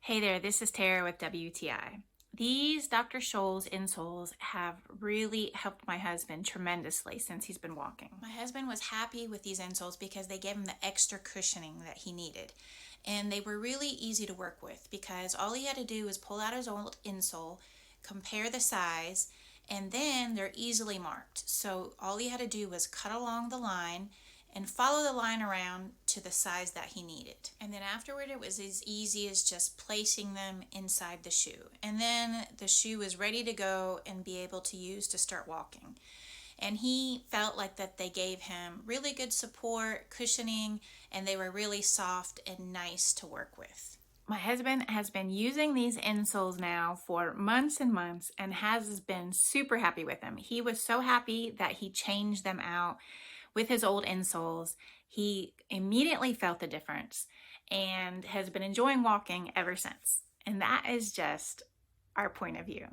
Hey there, this is Tara with WTI. These Dr. Scholl's insoles have really helped my husband tremendously since he's been walking. My husband was happy with these insoles because they gave him the extra cushioning that he needed. And they were really easy to work with because all he had to do was pull out his old insole, compare the size, and then they're easily marked. So all he had to do was cut along the line and follow the line around to the size that he needed. And then afterward, it was as easy as just placing them inside the shoe. And then the shoe was ready to go and be able to use to start walking. And he felt like that they gave him really good support, cushioning, and they were really soft and nice to work with. My husband has been using these insoles now for months and months and has been super happy with them. He was so happy that he changed them out with his old insoles. He immediately felt the difference and has been enjoying walking ever since. And that is just our point of view.